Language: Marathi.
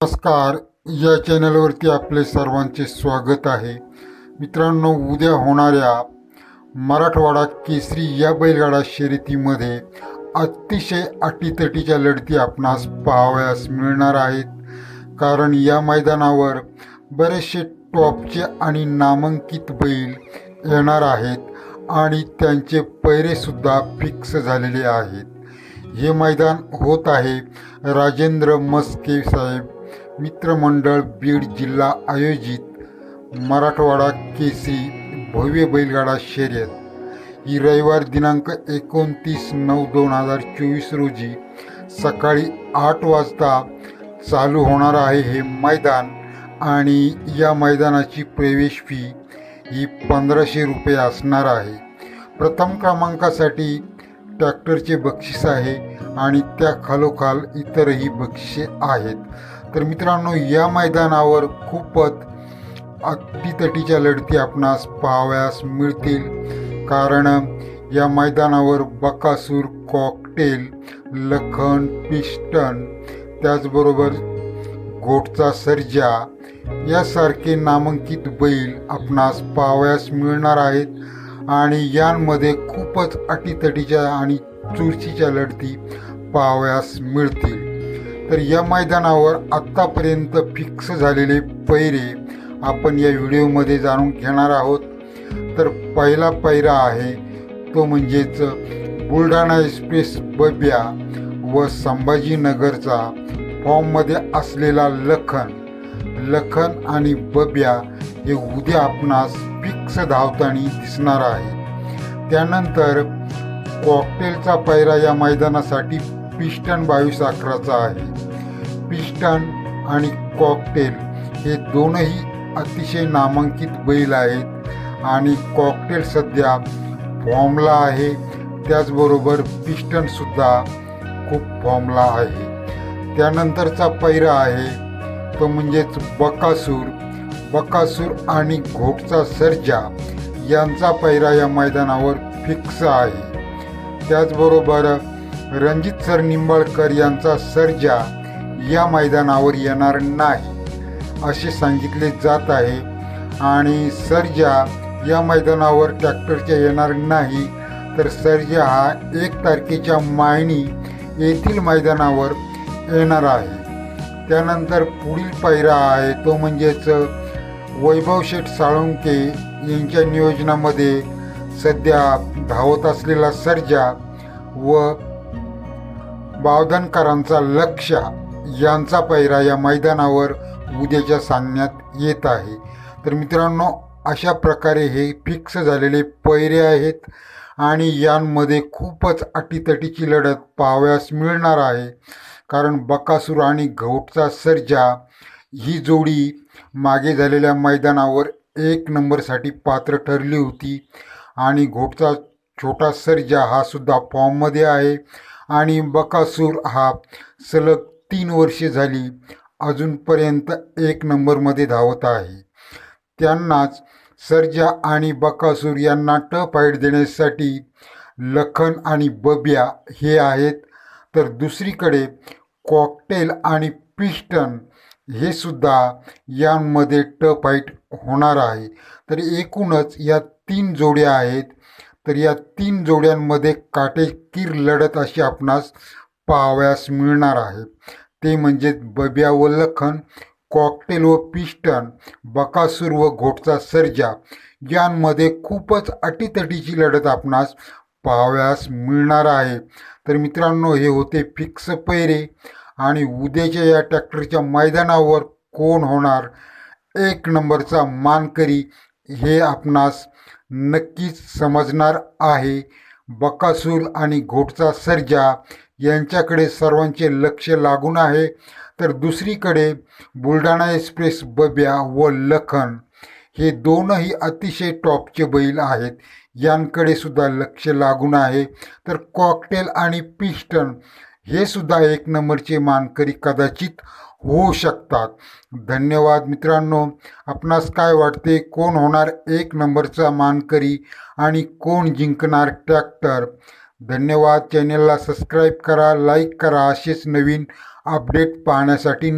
नमस्कार. या चॅनलवरती आपले सर्वांचे स्वागत आहे. मित्रांनो, उद्या होणाऱ्या मराठवाडा केसरी या बैलगाडा शर्यतीमध्ये अतिशय अटीतटीच्या लढती आपणास पाहावयास मिळणार आहेत. कारण या मैदानावर बरेचसे टॉपचे आणि नामांकित बैल येणार आहेत आणि त्यांचे पैरेसुद्धा फिक्स झालेले आहेत. हे मैदान होत आहे राजेंद्र मस्के साहेब मित्रमंडळ बीड जिल्हा आयोजित मराठवाडा केसरी भव्य बैलगाडा शर्यत. ही रविवार दिनांक 29/9/2024 रोजी सकाळी 8 वाजता चालू होणार आहे हे मैदान. आणि या मैदानाची प्रवेश फी ही 1500 रुपये असणार आहे. प्रथम क्रमांकासाठी ट्रॅक्टरचे बक्षीस आहे आणि त्या खालोखाल इतरही बक्षिसे आहेत. तर मित्रांनो, या मैदानावर खूपच अटीतटीच्या लढती आपणास पाहावयास मिळतील. कारण या मैदानावर बकासूर, कॉकटेल, लखन, पिस्टन, त्याचबरोबर घोटचा सर्जा यासारखे नामांकित बैल आपणास पाहावयास मिळणार आहेत. आणि यांमध्ये खूपच अटीतटीच्या आणि चुरशीच्या लढती पाहावयास मिळतील. तर या मैदानावर आत्तापर्यंत फिक्स झालेले पैरे आपण या व्हिडिओमध्ये जाणून घेणार आहोत. तर पहिला पैरा आहे तो म्हणजेच बुलढाणा एक्सप्रेस बब्या व संभाजीनगरचा फॉर्ममध्ये असलेला लखन आणि बब्या हे उद्या आपणास फिक्स धावताना दिसणार आहे. त्यानंतर कॉकटेलचा पैरा या मैदानासाठी पिस्टन 2211चा आहे. पिस्टन आणि कॉकटेल हे दोनही अतिशय नामांकित बैल आहेत आणि कॉकटेल सध्या फॉर्मला आहे, त्याचबरोबर पिस्टनसुद्धा खूप फॉर्मला आहे. त्यानंतरचा पैरा आहे तो म्हणजेच बकासूर आणि घोटचा सर्जा यांचा पैरा या मैदानावर फिक्स आहे. त्याचबरोबर रणजित सर निंबाळकर यांचा सर्जा या मैदानावर येणार नाही असे सांगितले जात आहे. आणि सर्जा या मैदानावर ट्रॅक्टरच्या येणार नाही, तर सर्जा हा 1 तारखेच्या मायणी येथील मैदानावर येणार आहे. त्यानंतर पुढील पैरा आहे तो म्हणजेच वैभव शेठ साळुंके यांच्या नियोजनामध्ये सध्या धावत असलेला सर्जा व बावधनकरांचा लक्ष्य यांचा पैरा या मैदानावर उद्याच्या सांगण्यात येत आहे. तर मित्रांनो, अशा प्रकारे हे फिक्स झालेले पैरे आहेत आणि यांमध्ये खूपच अटीतटीची लढत पाहावयास मिळणार आहे. कारण बकासूर आणि घोटचा सर्जा ही जोडी मागे झालेल्या मैदानावर 1 नंबरसाठी पात्र ठरली होती आणि घोटचा छोटा सर्जा हा सुद्धा फॉर्ममध्ये आहे आणि बकासूर हा सलग 3 वर्षे झाली अजूनपर्यंत 1 नंबरमध्ये धावत आहे. त्यांनाच सर्जा आणि बकासूर यांना फाईट देण्यासाठी लखन आणि बब्या हे आहेत. तर दुसरीकडे कॉकटेल आणि पिस्टन हे सुद्धा यांमध्ये फाईट होणार आहे. तर एकूणच या 3 जोड्या आहेत. तर या 3 जोड्यांमध्ये काटेकीर लढत अशी आपणास पाहावयास मिळणार आहे. ते म्हणजे बब्या व लखन, कॉकटेल व पिस्टन, बकासूर व घोटचा सर्जा यांमध्ये खूपच अटीतटीची लढत आपणास पाहावयास मिळणार आहे. तर मित्रांनो, हे होते फिक्स पैरे. आणि उद्याच्या या ट्रॅक्टरच्या मैदानावर कोण होणार 1 नंबरचा मानकरी हे आपणास नक्कीच समजणार आहे. बकासूर आणि घोटचा सर्जा यांच्याकडे सर्वांचे लक्ष लागून आहे. तर दुसरीकडे बुलढाणा एक्सप्रेस बब्या व लखन हे दोनही अतिशय टॉपचे बैल आहेत, यांकडे सुद्धा लक्ष लागून आहे. तर कॉकटेल आणि पिस्टन हे सुद्धा 1 नंबरचे मानकरी कदाचित होऊ शकतात. धन्यवाद मित्रांनो. आपणास काय वाटते, कोण होणार 1 नंबरचा मानकरी आणि कोण जिंकणार ट्रॅक्टर? धन्यवाद. चॅनेलला सबस्क्राईब करा, लाईक करा. असेच नवीन अपडेट पाहण्यासाठी